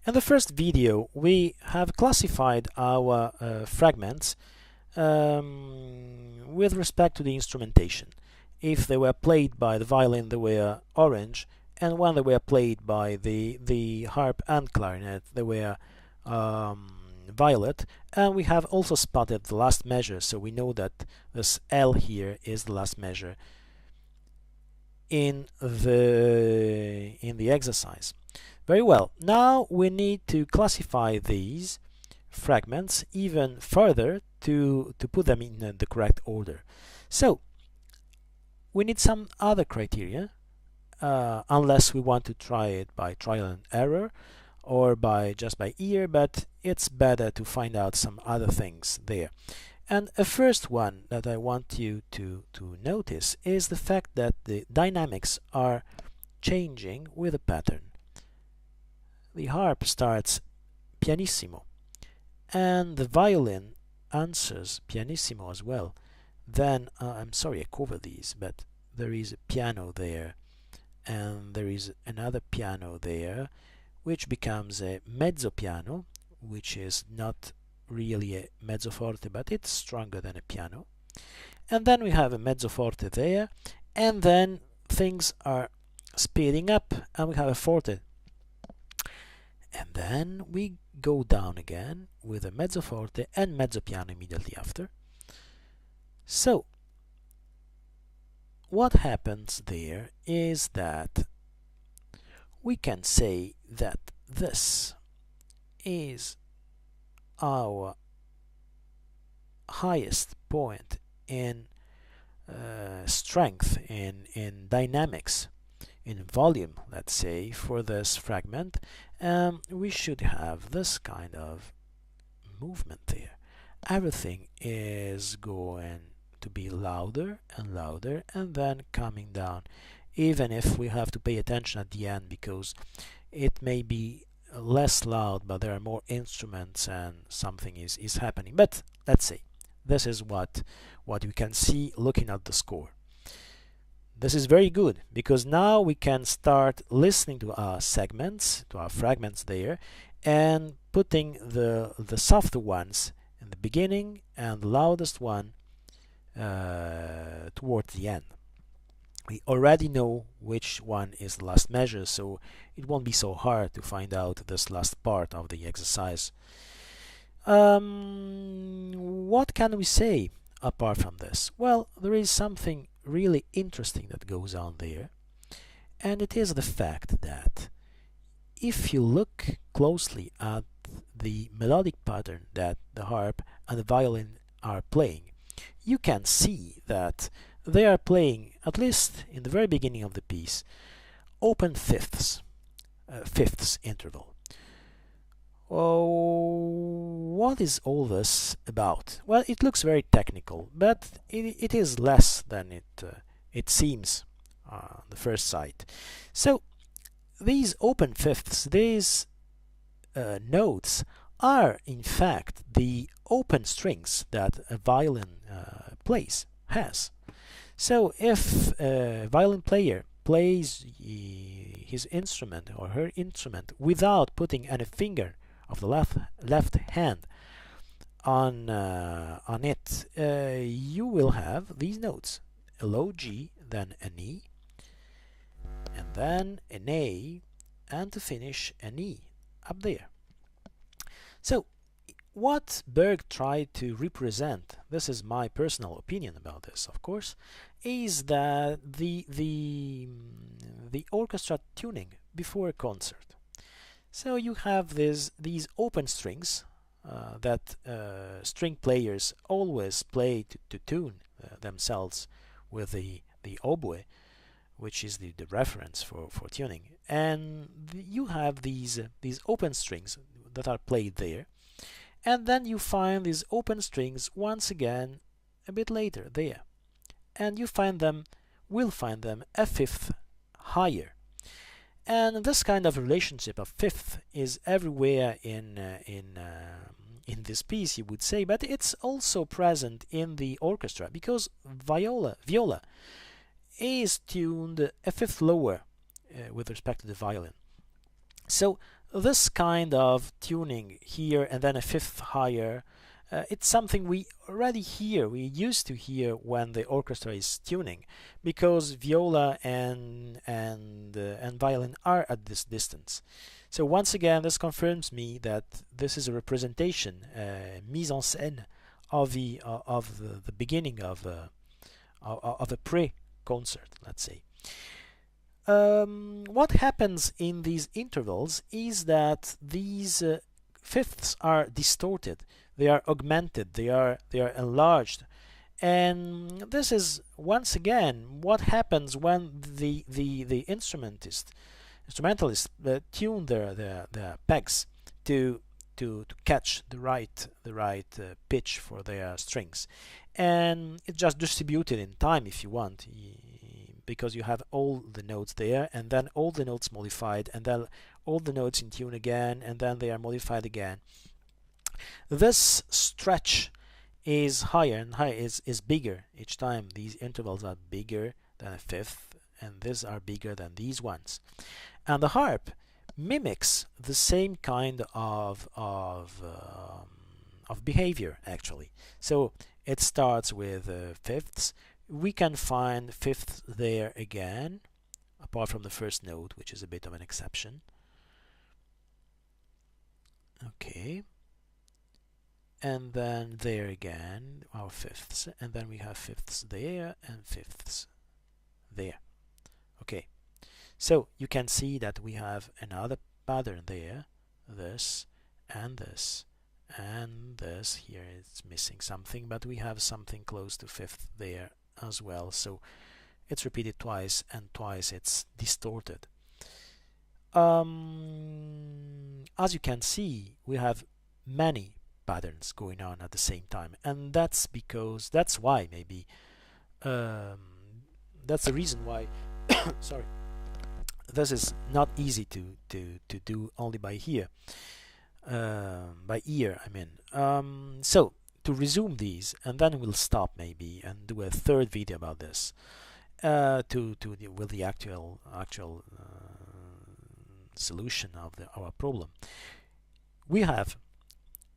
In the first video, we have classified our fragments with respect to the instrumentation. If they were played by the violin, they were orange, and when they were played by the harp and clarinet, they were violet. And we have also spotted the last measure, so we know that this L here is the last measure in the exercise. Very well. Now we need to classify these fragments even further to put them in the correct order. So we need some other criteria, unless we want to try it by trial and error or just by ear, but it's better to find out some other things there. And a first one that I want you to notice is the fact that the dynamics are changing with a pattern. The harp starts pianissimo, and the violin answers pianissimo as well. Then, I'm sorry I covered these, but there is a piano there, and there is another piano there, which becomes a mezzo piano, which is not really a mezzo forte, but it's stronger than a piano. And then we have a mezzo forte there, and then things are speeding up, and we have a forte. And then we go down again with a mezzo forte and mezzo piano immediately after. So what happens there is that we can say that this is our highest point in strength, in dynamics, in volume, let's say, for this fragment. We should have this kind of movement there. Everything is going to be louder and louder and then coming down, even if we have to pay attention at the end because it may be less loud, but there are more instruments and something is happening. But let's say this is what we can see looking at the score. This is very good because now we can start listening to our segments, to our fragments there, and putting the softer ones in the beginning and the loudest one towards the end. We already know which one is the last measure, so it won't be so hard to find out this last part of the exercise. What can we say apart from this? Well, there is something really interesting that goes on there, and it is the fact that if you look closely at the melodic pattern that the harp and the violin are playing, you can see that they are playing, at least in the very beginning of the piece, open fifths interval. Oh, what is all this about? Well, it looks very technical, but it is less than it seems on the first sight. So these open fifths, these notes, are in fact the open strings that a violin has. So if a violin player plays his instrument or her instrument without putting any finger of the left hand on it, you will have these notes: a low G, then an E, and then an A, and to finish an E up there. So what Berg tried to represent, this is my personal opinion about this, of course, is that the orchestra tuning before a concert. So you have these open strings that string players always play to tune themselves with the oboe, which is the reference for tuning. And you have these open strings that are played there, and then you find these open strings once again a bit later there, and will find them a fifth higher. And this kind of relationship of fifth is everywhere in this piece, you would say, but it's also present in the orchestra because viola is tuned a fifth lower with respect to the violin. So This kind of tuning here and then a fifth higher, it's something we already hear, we used to hear when the orchestra is tuning, because viola and violin are at this distance. So once again, this confirms me that this is a representation, mise en scène of the beginning of a pre-concert, let's say. What happens in these intervals is that these fifths are distorted, they are augmented, they are enlarged, and this is once again what happens when the instrumentalists tune their pegs to catch the right pitch for their strings, and it's just distributed in time if you want, because you have all the notes there and then all the notes modified and then all the notes in tune again and then they are modified again. This stretch is higher and higher, is bigger each time. These intervals are bigger than a fifth and these are bigger than these ones. And the harp mimics the same kind of behavior actually. So it starts with fifths. We can find fifths there again, apart from the first note, which is a bit of an exception. Okay. And then there again, our fifths, and then we have fifths there and fifths there. Okay. So you can see that we have another pattern there, this and this and this. Here it's missing something, but we have something close to fifth there as well, so it's repeated twice and twice it's distorted. As you can see, we have many patterns going on at the same time, and that's why maybe that's the reason why sorry, this is not easy to do only by ear, I mean. So to resume these, and then we'll stop maybe and do a third video about this, with the actual solution of our problem. We have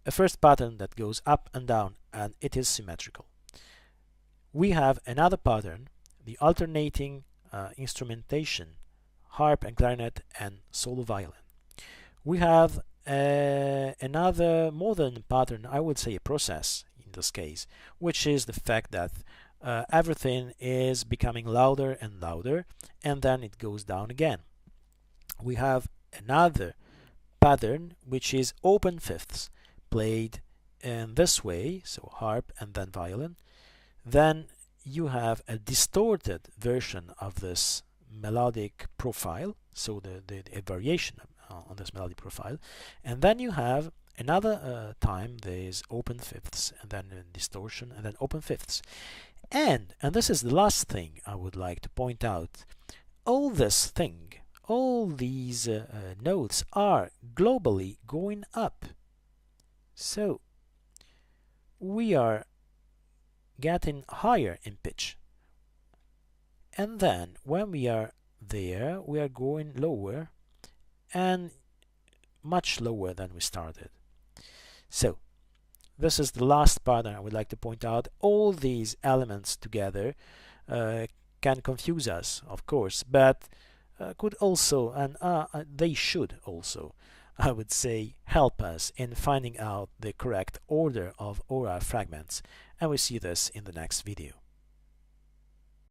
a first pattern that goes up and down and it is symmetrical. We have another pattern, the alternating instrumentation, harp and clarinet and solo violin. We have another modern pattern, I would say a process in this case, which is the fact that everything is becoming louder and louder and then it goes down again. We have another pattern which is open fifths played in this way, so harp and then violin. Then you have a distorted version of this melodic profile, so a variation on this melodic profile, and then you have another time there is open fifths and then distortion and then open fifths, and this is the last thing I would like to point out. All these notes are globally going up, so we are getting higher in pitch, and then when we are there we are going lower and much lower than we started. So this is the last pattern I would like to point out. All these elements together can confuse us, of course, but could also, and they should also, I would say, help us in finding out the correct order of aura fragments, and we see this in the next video.